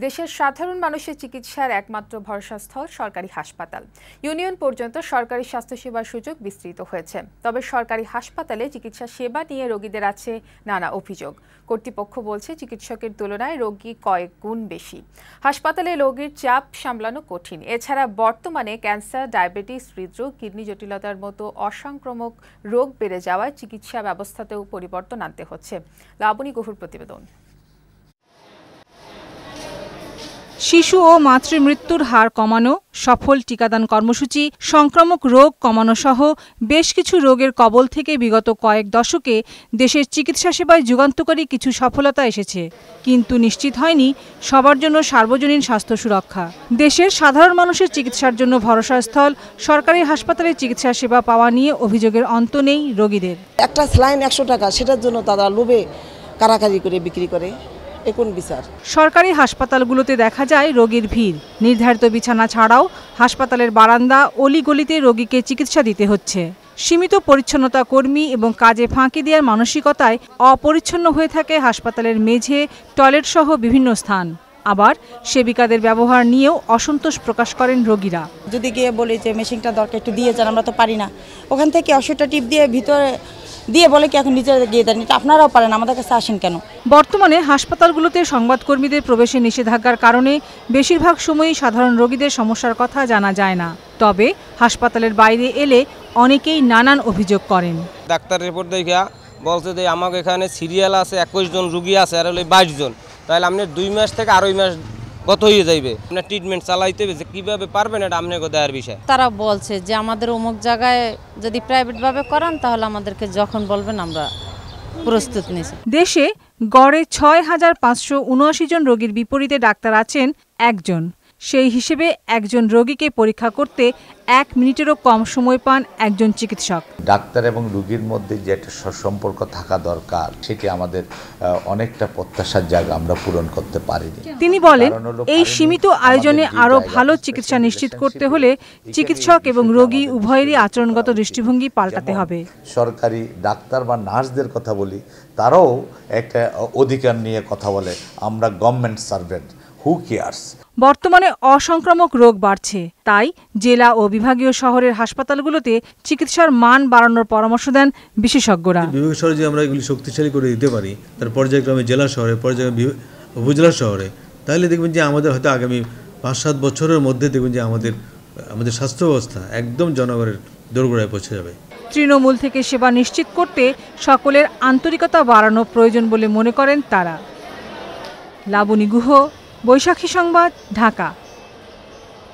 দেশের সাধারণ মানুষের চিকিৎসার একমাত্র ভরসাস্থল সরকারি হাসপাতাল। ইউনিয়ন পর্যন্ত সরকারি স্বাস্থ্যসেবার সুযোগ বিস্তৃত হয়েছে। তবে সরকারি হাসপাতালে চিকিৎসা সেবা নিয়ে রোগীদের আছে নানা অভিযোগ। কর্তৃপক্ষ বলছে চিকিৎসকের তুলনায় রোগী কয়েক গুণ বেশি। হাসপাতালে রোগীর চাপ সামলানো কঠিন। এছাড়া বর্তমানে ক্যান্সার, ডায়াবেটিস, হৃদরোগ, কিডনি জটিলতার মতো অসংক্রামক রোগ বেড়ে যাওয়ায় চিকিৎসা ব্যবস্থাতেও পরিবর্তন আনতে হচ্ছে। লাবণী গুহর প্রতিবেদন। শিশু ও মাতৃমৃত্যুর হার কমানো, সফল টিকাদান কর্মসূচি, সংক্রামক রোগ কমানো সহ বেশ কিছু রোগের কবল থেকে বিগত কয়েক দশকে দেশের চিকিৎসা সেবায় যুগান্তকারী কিছু সফলতা এসেছে, কিন্তু নিশ্চিত হয়নি সবার জন্য সার্বজনীন স্বাস্থ্য সুরক্ষা। দেশের সাধারণ মানুষের চিকিৎসার জন্য ভরসাস্থল সরকারি হাসপাতালে চিকিৎসা সেবা পাওয়া নিয়ে অভিযোগের অন্ত নেই রোগীদের। একটা স্যালাইন 100 টাকা, সেটার জন্য তারা লোভে কারাকারি করে বিক্রি করে। সরকারি হাসপাতালগুলোতে দেখা যায় রোগীর ভিড়। নির্ধারিত বিছানা ছাড়াও হাসপাতালের বারান্দা, অলিগলিতে রোগীকে চিকিৎসা দিতে হচ্ছে। সীমিত পরিচ্ছন্নতা কর্মী এবং কাজে ফাঁকি দেওয়ার মানসিকতায় অপরিচ্ছন্ন হয়ে থাকে হাসপাতালের মেঝে, টয়লেট সহ বিভিন্ন স্থান। আবার সেবিকাদের ব্যবহার নিয়েও অসন্তোষ প্রকাশ করেন রোগীরা। যদি গিয়ে বলি যে মেশিনটা দরকার একটু দিয়ে যান, আমরা তো পারি না। ওখান থেকে 80টা টিপ দিয়ে ভিতরে দিয়ে বলে কি এখন নিচে গিয়ে দেন, আপনারাও পারেন, আমাদের কাছে আসেন কেন? বর্তমানে হাসপাতালগুলোতে সংবাদকর্মীদের প্রবেশে নিষেধাজ্ঞার কারণে বেশিরভাগ সময়ই সাধারণ রোগীদের সমস্যার কথা জানা যায় না। তবে হাসপাতালের বাইরে এলে অনেকেই নানান অভিযোগ করেন। ডাক্তার রিপোর্ট দেখা বলছে যে আমাকে এখানে সিরিয়াল আছে 21 জন রোগী আছে আর হলে 22 জন, তাহলে আপনি 2 মাস থেকে আড়াই মাস কত হয়ে যাইবে, আপনার ট্রিটমেন্ট চালাইতে হবে, কিভাবে পারবেন এটা আপনাকে দেওয়ার বিষয়। তারা বলছে যে আমাদের অমুক জায়গায় যদি প্রাইভেটভাবে করান তাহলে আমাদেরকে যখন বলবেন আমরা প্রস্তুত নিছি। দেশে গড়ে ৬,৫৭৯ জন রোগীর বিপরীতে ডাক্তার আছেন একজন। সেই হিসেবে একজন রোগীকে পরীক্ষা করতে 1 মিনিটেরও কম সময় পান একজন চিকিৎসক। ডাক্তার এবং রোগীর মধ্যে যে একটা সম্পর্ক থাকা দরকার, সেটি আমাদের অনেকটা প্রত্যাশার জায়গা আমরা পূরণ করতে পারিনি। তিনি বলেন, এই সীমিত আয়োজনে আরও ভালো চিকিৎসা নিশ্চিত করতে হলে চিকিৎসক এবং রোগী উভয়েরই আচরণগত দৃষ্টিভঙ্গি পাল্টাতে হবে। সরকারি ডাক্তার বা নার্সদের কথা বলি, তারাও একটা অধিকার নিয়ে কথা বলে, আমরা গভর্নমেন্ট সার্ভেন্ট, হু কেয়ারস। বর্তমানে অসংক্রামক রোগ বাড়ছে, তাই জেলা ও বিভাগীয় শহরের হাসপাতালগুলোতে চিকিৎসার মান বাড়ানোর পরামর্শ দেন বিশেষজ্ঞরা। বিভাগীয় শহরে যে আমরা এগুলি শক্তিশালী করে দিতে পারি, তার পর্যায়ক্রমে জেলা শহরে, পর্যায়ক্রমে উপজেলা শহরে, তাহলে দেখবেন যে আমাদের হয়তো আগামী 5-7 বছরের মধ্যে দেখবেন যে আমাদের স্বাস্থ্য ব্যবস্থা একদম জনগণের দোরগোড়ায় পৌঁছে যাবে। তৃণমূল থেকে সেবা নিশ্চিত করতে সকলের আন্তরিকতা বাড়ানো প্রয়োজন বলে মনে করেন তারা। লাবণী গুহ, বৈশাখী সংবাদ, ঢাকা।